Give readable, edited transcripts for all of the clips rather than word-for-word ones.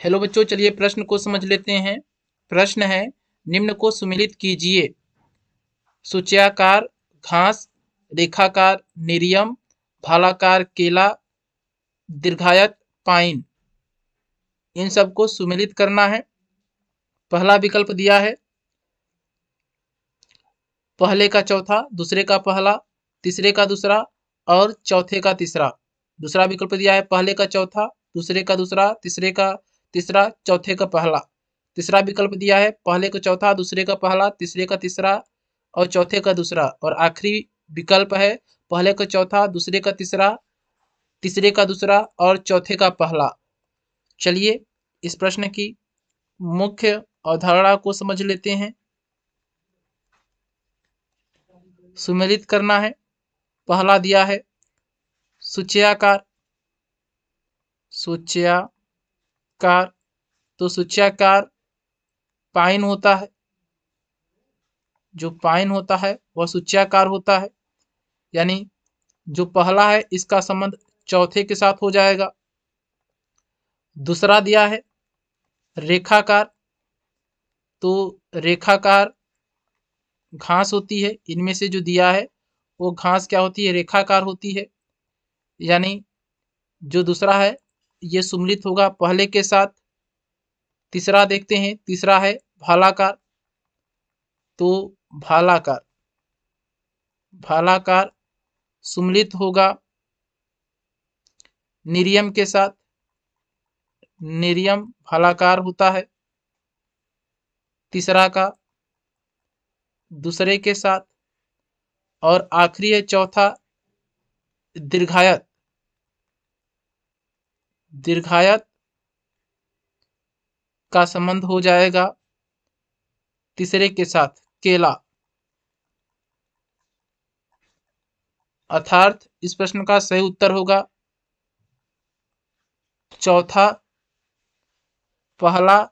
Hello बच्चों, चलिए प्रश्न को समझ लेते हैं। प्रश्न है, निम्न को सुमेलित कीजिए। सूच्याकार घास, रेखाकार नेरियम, भालाकार केला, दीर्घायत पाइन। इन सबको सुमेलित करना है। पहला विकल्प दिया है पहले का चौथा, दूसरे का पहला, तीसरे का दूसरा और चौथे का तीसरा। दूसरा विकल्प दिया है पहले का चौथा, दूसरे का दूसरा, तीसरे का तीसरा, चौथे का पहला। तीसरा विकल्प दिया है पहले का चौथा, दूसरे का पहला, तीसरे का तीसरा और चौथे का दूसरा। और आखिरी विकल्प है पहले का चौथा, दूसरे का तीसरा, तीसरे का दूसरा और चौथे का पहला। चलिए इस प्रश्न की मुख्य अवधारणा को समझ लेते हैं। सुमेलित करना है। पहला दिया है सूच्याकार। सूच्याकार, तो सूच्याकार पाइन होता है। जो पाइन होता है वह सूच्याकार होता है, यानी जो पहला है इसका संबंध चौथे के साथ हो जाएगा। दूसरा दिया है रेखाकार, तो रेखाकार घास होती है। इनमें से जो दिया है वो घास क्या होती है, रेखाकार होती है। यानी जो दूसरा है ये सुमेलित होगा पहले के साथ। तीसरा देखते हैं, तीसरा है भालाकार, तो भालाकार भालाकार सुमेलित होगा नेरियम के साथ। नेरियम भालाकार होता है तीसरा का दूसरे के साथ। और आखिरी है चौथा दीर्घायत। दीर्घायत का संबंध हो जाएगा तीसरे के साथ, केला। अर्थात इस प्रश्न का सही उत्तर होगा चौथा, पहला,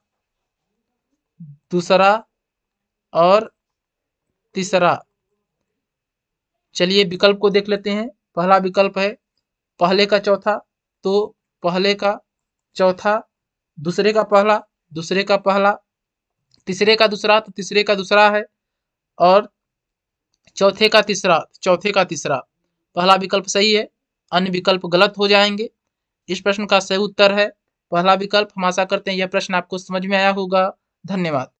दूसरा और तीसरा। चलिए विकल्प को देख लेते हैं। पहला विकल्प है पहले का चौथा, तो पहले का चौथा, दूसरे का पहला, दूसरे का पहला, तीसरे का दूसरा, तो तीसरे का दूसरा है और चौथे का तीसरा, चौथे का तीसरा। पहला विकल्प सही है, अन्य विकल्प गलत हो जाएंगे। इस प्रश्न का सही उत्तर है पहला विकल्प। हम आशा करते हैं यह प्रश्न आपको समझ में आया होगा। धन्यवाद।